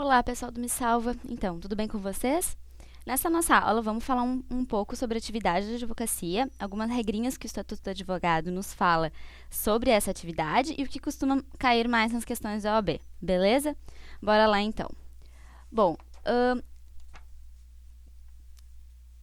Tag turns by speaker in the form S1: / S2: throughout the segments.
S1: Olá, pessoal do Me Salva. Então, tudo bem com vocês? Nessa nossa aula, vamos falar um pouco sobre a atividade de advocacia, algumas regrinhas que o Estatuto do Advogado nos fala sobre essa atividade e o que costuma cair mais nas questões da OAB, beleza? Bora lá, então. Bom,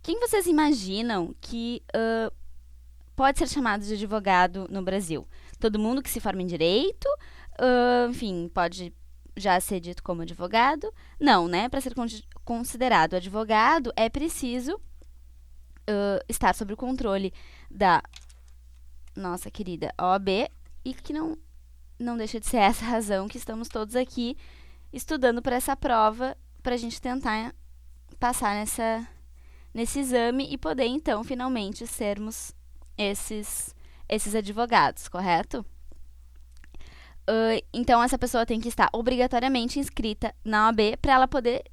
S1: quem vocês imaginam que pode ser chamado de advogado no Brasil? Todo mundo que se forma em direito, enfim, pode já ser dito como advogado? Não, né? Para ser considerado advogado, é preciso estar sob o controle da nossa querida OAB e que não deixa de ser essa a razão que estamos todos aqui estudando para essa prova, para a gente tentar passar nesse exame e poder, então, finalmente sermos esses advogados, correto? Então, essa pessoa tem que estar obrigatoriamente inscrita na OAB para ela poder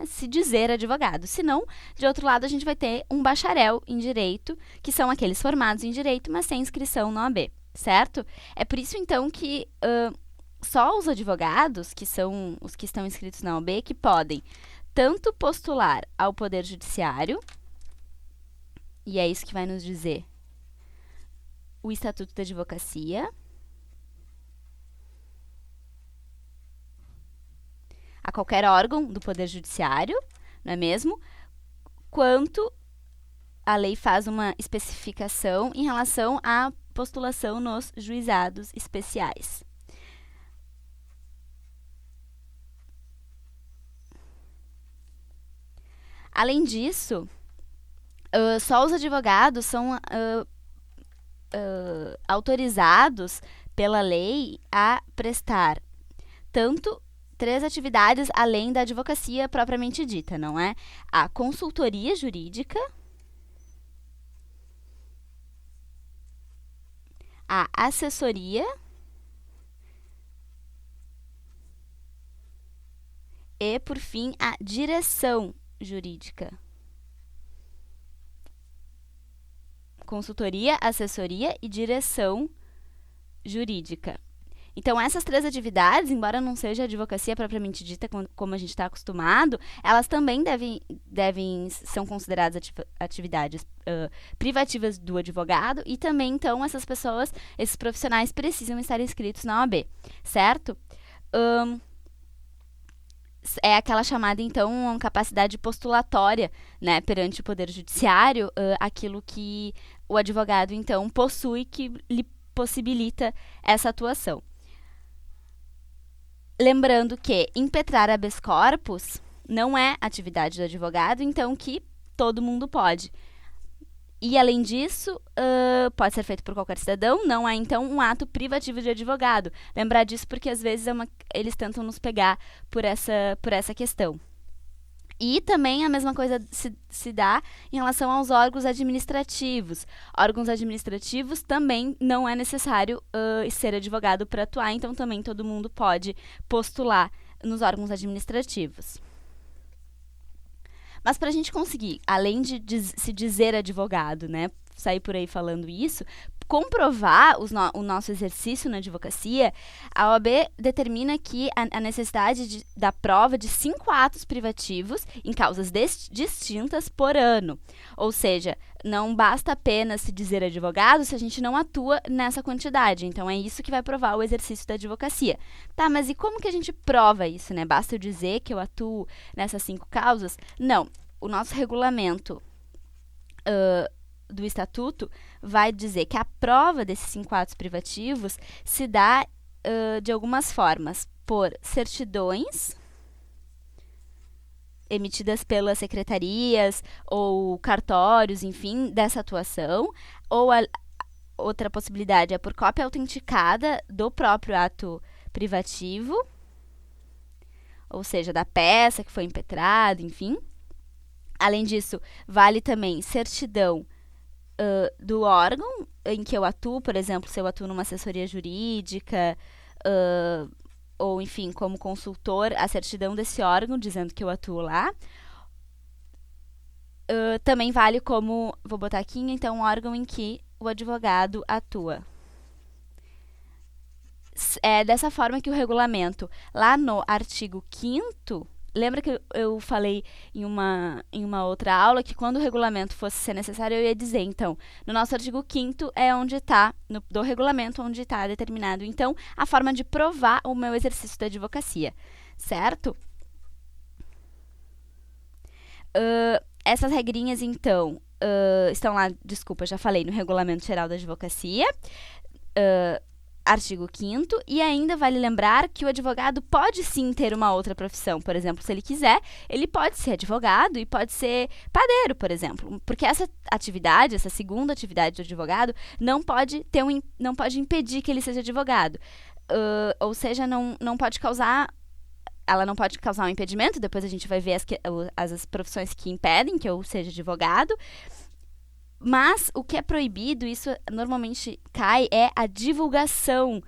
S1: se dizer advogado. Senão, de outro lado, a gente vai ter um bacharel em Direito, que são aqueles formados em Direito, mas sem inscrição na OAB, certo? É por isso, então, que só os advogados, que são os que estão inscritos na OAB, que podem tanto postular ao Poder Judiciário, e é isso que vai nos dizer o Estatuto da Advocacia, a qualquer órgão do Poder Judiciário, não é mesmo? Quanto a lei faz uma especificação em relação à postulação nos juizados especiais. Além disso, só os advogados são autorizados pela lei a prestar tanto 3 atividades além da advocacia propriamente dita, não é? A consultoria jurídica, a assessoria e, por fim, a direção jurídica. Consultoria, assessoria e direção jurídica. Então, essas 3 atividades, embora não seja a advocacia propriamente dita, como a gente está acostumado, elas também são consideradas atividades privativas do advogado e também, então, esses profissionais precisam estar inscritos na OAB, certo? É aquela chamada, então, capacidade postulatória, né, perante o Poder Judiciário, aquilo que o advogado, então, possui que lhe possibilita essa atuação. Lembrando que impetrar habeas corpus não é atividade do advogado, então que todo mundo pode. E, além disso, pode ser feito por qualquer cidadão, não é, então, um ato privativo de advogado. Lembrar disso porque, às vezes, eles tentam nos pegar por essa questão. E também a mesma coisa se dá em relação aos órgãos administrativos. Órgãos administrativos também não é necessário ser advogado para atuar, então também todo mundo pode postular nos órgãos administrativos. Mas para a gente conseguir, além de se dizer advogado, né, sair por aí falando isso, comprovar o nosso exercício na advocacia, a OAB determina que a necessidade da prova de 5 atos privativos em causas distintas por ano. Ou seja, não basta apenas se dizer advogado se a gente não atua nessa quantidade. Então, é isso que vai provar o exercício da advocacia. Tá, mas e como que a gente prova isso, né? Basta eu dizer que eu atuo nessas 5 causas? Não. O nosso regulamento do Estatuto vai dizer que a prova desses 5 atos privativos se dá de algumas formas, por certidões emitidas pelas secretarias ou cartórios, enfim, dessa atuação, ou outra possibilidade é por cópia autenticada do próprio ato privativo, ou seja, da peça que foi impetrada, enfim. Além disso, vale também certidão do órgão em que eu atuo, por exemplo, se eu atuo numa assessoria jurídica, ou, enfim, como consultor, a certidão desse órgão, dizendo que eu atuo lá. Também vale como, vou botar aqui, então, um órgão em que o advogado atua. é dessa forma que o regulamento, lá no artigo 5º, lembra que eu falei em uma outra aula que quando o regulamento fosse ser necessário, eu ia dizer, então, no nosso artigo 5º é onde está, do regulamento, onde está determinado, então, a forma de provar o meu exercício da advocacia, certo? Essas regrinhas, então, estão lá, desculpa, já falei, no Regulamento Geral da Advocacia, artigo 5º, e ainda vale lembrar que o advogado pode sim ter uma outra profissão. Por exemplo, se ele quiser, ele pode ser advogado e pode ser padeiro, por exemplo. Porque essa atividade, essa segunda atividade do advogado, não pode impedir que ele seja advogado. Ou seja, não pode causar... Ela não pode causar um impedimento, depois a gente vai ver as profissões que impedem que eu seja advogado. Mas o que é proibido, isso normalmente cai, é a divulgação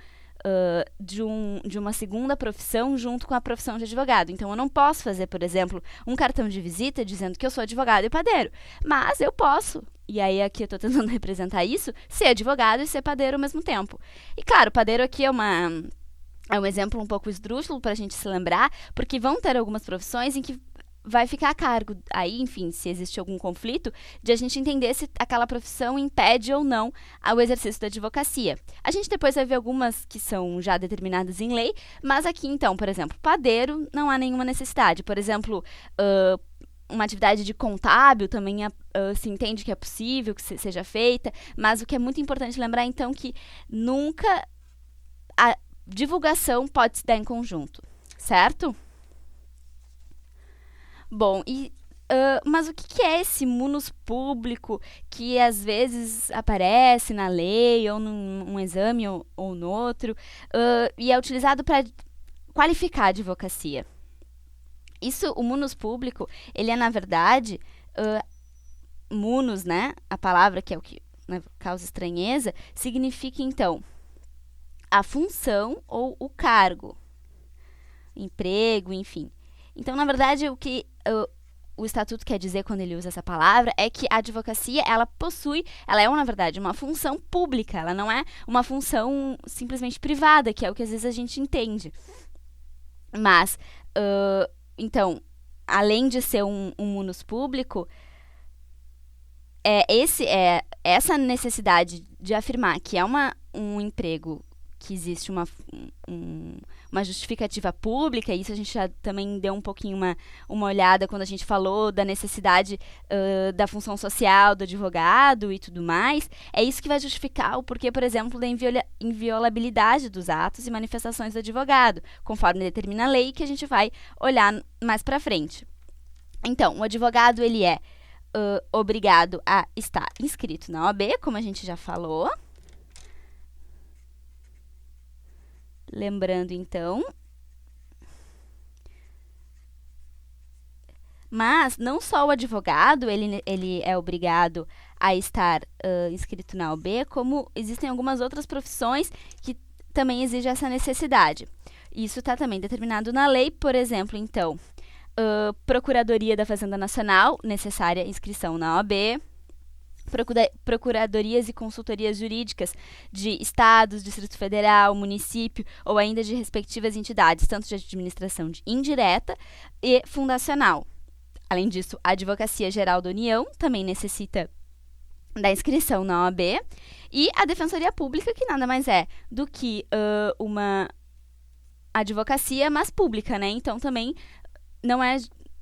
S1: de uma segunda profissão junto com a profissão de advogado. Então, eu não posso fazer, por exemplo, um cartão de visita dizendo que eu sou advogado e padeiro. Mas eu posso, e aí aqui eu estou tentando representar isso, ser advogado e ser padeiro ao mesmo tempo. E claro, padeiro aqui é um exemplo um pouco esdrúxulo para a gente se lembrar, porque vão ter algumas profissões em que vai ficar a cargo, aí, enfim, se existe algum conflito, de a gente entender se aquela profissão impede ou não o exercício da advocacia. A gente depois vai ver algumas que são já determinadas em lei, mas aqui, então, por exemplo, padeiro, não há nenhuma necessidade. Por exemplo, uma atividade de contábil também se entende que é possível que seja feita, mas o que é muito importante lembrar, então, que nunca a divulgação pode se dar em conjunto, certo? Bom, mas o que é esse munus público que às vezes aparece na lei ou num exame ou no outro e é utilizado para qualificar a advocacia? O munus público, ele é, na verdade, munus, né? A palavra que é o que causa estranheza, significa, então, a função ou o cargo, emprego, enfim. Então, na verdade, o que o Estatuto quer dizer quando ele usa essa palavra é que a advocacia, ela é, na verdade, uma função pública, ela não é uma função simplesmente privada, que é o que às vezes a gente entende. Mas, então, além de ser um munus público, essa necessidade de afirmar que é um emprego que existe uma justificativa pública, e isso a gente já também deu um pouquinho uma olhada quando a gente falou da necessidade da função social do advogado e tudo mais, é isso que vai justificar o porquê, por exemplo, da inviolabilidade dos atos e manifestações do advogado, conforme determina a lei, que a gente vai olhar mais para frente. Então, o advogado, ele é obrigado a estar inscrito na OAB, como a gente já falou. Lembrando, então, mas não só o advogado ele é obrigado a estar inscrito na OAB, como existem algumas outras profissões que também exigem essa necessidade. Isso está também determinado na lei, por exemplo, então, Procuradoria da Fazenda Nacional, necessária inscrição na OAB, procuradorias e consultorias jurídicas de estados, Distrito Federal, município ou ainda de respectivas entidades, tanto de administração indireta e fundacional. Além disso, a Advocacia Geral da União também necessita da inscrição na OAB e a Defensoria Pública, que nada mais é do que uma advocacia, mas pública, né? Então, também não é,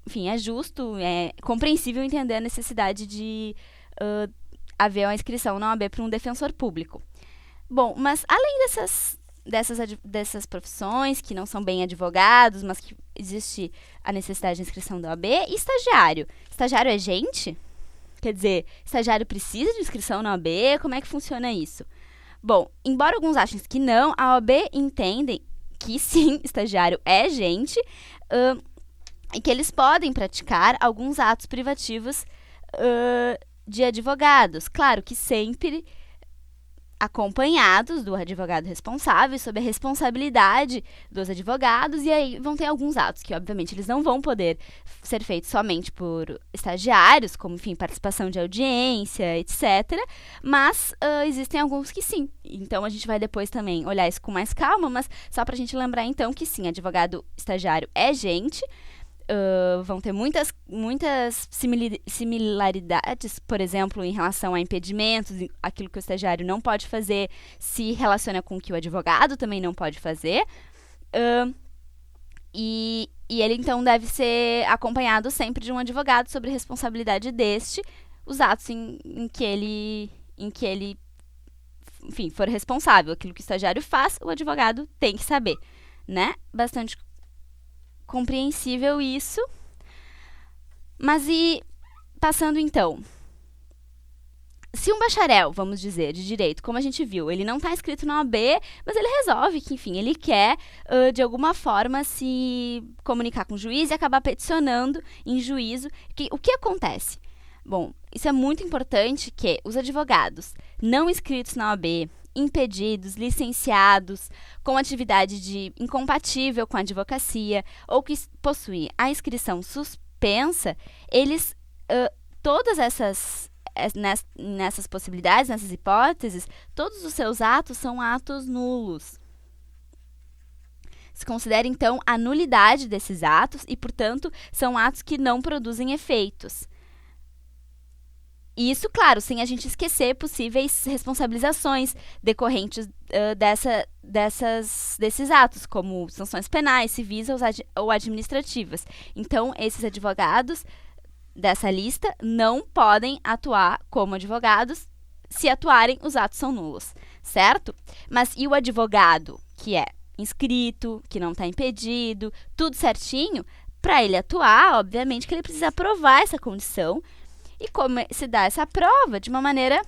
S1: enfim, é justo, é compreensível entender a necessidade de haver uma inscrição na OAB para um defensor público. Bom, mas além dessas profissões, que não são bem advogados, mas que existe a necessidade de inscrição da OAB, e estagiário? Estagiário é gente? Quer dizer, estagiário precisa de inscrição na OAB? Como é que funciona isso? Bom, embora alguns achem que não, a OAB entende que sim, estagiário é gente e que eles podem praticar alguns atos privativos de advogados. Claro que sempre acompanhados do advogado responsável, sob a responsabilidade dos advogados, e aí vão ter alguns atos que, obviamente, eles não vão poder ser feitos somente por estagiários, como, enfim, participação de audiência, etc., mas existem alguns que sim. Então, a gente vai depois também olhar isso com mais calma, mas só para a gente lembrar, então, que sim, advogado estagiário é gente. Vão ter muitas similaridades, por exemplo, em relação a impedimentos, aquilo que o estagiário não pode fazer se relaciona com o que o advogado também não pode fazer. E ele, então, deve ser acompanhado sempre de um advogado sobre a responsabilidade deste, os atos em que ele, enfim, for responsável. Aquilo que o estagiário faz, o advogado tem que saber, né? Bastante compreensível isso. Mas e passando então, se um bacharel, vamos dizer, de direito, como a gente viu, ele não está inscrito na OAB, mas ele resolve que, enfim, ele quer de alguma forma se comunicar com o juiz e acabar peticionando em juízo. O que acontece? Bom, isso é muito importante, que os advogados não inscritos na OAB, impedidos, licenciados, com atividade incompatível com a advocacia ou que possuem a inscrição suspensa, eles, todas nessas possibilidades, nessas hipóteses, todos os seus atos são atos nulos. Se considera, então, a nulidade desses atos e, portanto, são atos que não produzem efeitos. Isso, claro, sem a gente esquecer possíveis responsabilizações decorrentes desses atos, como sanções penais, civis ou administrativas. Então, esses advogados dessa lista não podem atuar como advogados. Se atuarem, os atos são nulos, certo? Mas e o advogado que é inscrito, que não está impedido, tudo certinho? Para ele atuar, obviamente que ele precisa provar essa condição. E como se dá essa prova? De uma maneira,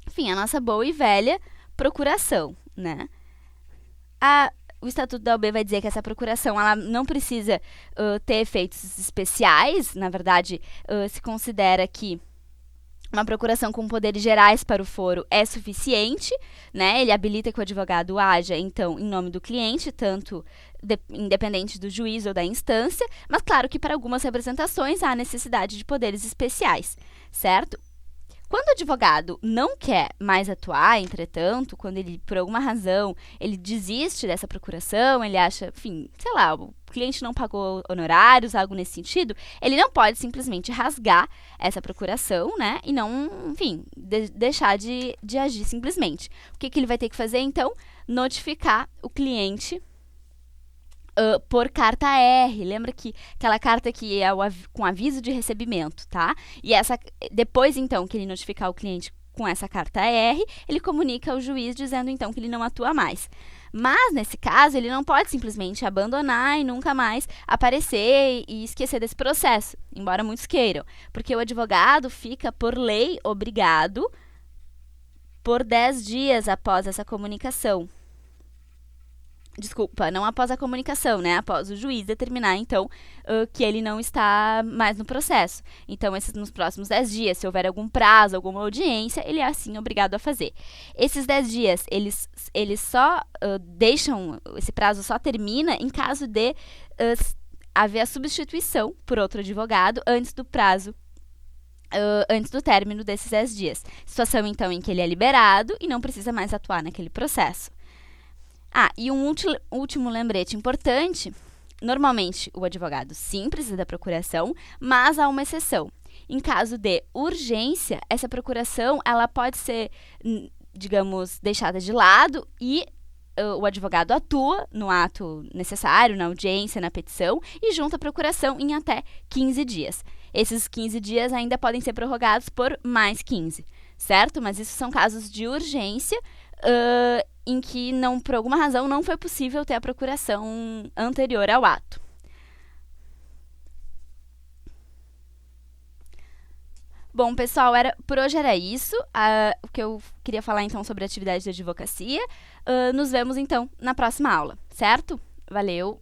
S1: enfim, a nossa boa e velha procuração, né? O Estatuto da OAB vai dizer que essa procuração ela não precisa ter efeitos especiais. Na verdade, se considera que uma procuração com poderes gerais para o foro é suficiente, né? Ele habilita que o advogado haja, então, em nome do cliente, tanto independente do juiz ou da instância, mas claro que para algumas representações há necessidade de poderes especiais, certo? Quando o advogado não quer mais atuar, entretanto, quando ele, por alguma razão, ele desiste dessa procuração, ele acha, enfim, sei lá, o cliente não pagou honorários, algo nesse sentido, ele não pode simplesmente rasgar essa procuração, né, e não, enfim, deixar de agir simplesmente. O que ele vai ter que fazer, então? Notificar o cliente por carta R. Lembra que aquela carta que é com aviso de recebimento, tá? E depois, então, que ele notificar o cliente com essa carta R, ele comunica ao juiz dizendo, então, que ele não atua mais. Mas, nesse caso, ele não pode simplesmente abandonar e nunca mais aparecer e esquecer desse processo, embora muitos queiram. Porque o advogado fica, por lei, obrigado por 10 dias após essa comunicação. Desculpa, não após a comunicação, né? Após o juiz determinar, então, que ele não está mais no processo. Então, nos próximos 10 dias, se houver algum prazo, alguma audiência, ele é, assim, obrigado a fazer. Esses 10 dias, eles só deixam, esse prazo só termina em caso de haver a substituição por outro advogado antes do prazo, antes do término desses 10 dias. Situação, então, em que ele é liberado e não precisa mais atuar naquele processo. E um último lembrete importante, normalmente o advogado sim precisa da procuração, mas há uma exceção. Em caso de urgência, essa procuração ela pode ser, digamos, deixada de lado e o advogado atua no ato necessário, na audiência, na petição e junta a procuração em até 15 dias. Esses 15 dias ainda podem ser prorrogados por mais 15, certo? Mas isso são casos de urgência, em que, por alguma razão, não foi possível ter a procuração anterior ao ato. Bom, pessoal, por hoje era isso. O que eu queria falar, então, sobre a atividade de advocacia. Nos vemos, então, na próxima aula, certo? Valeu!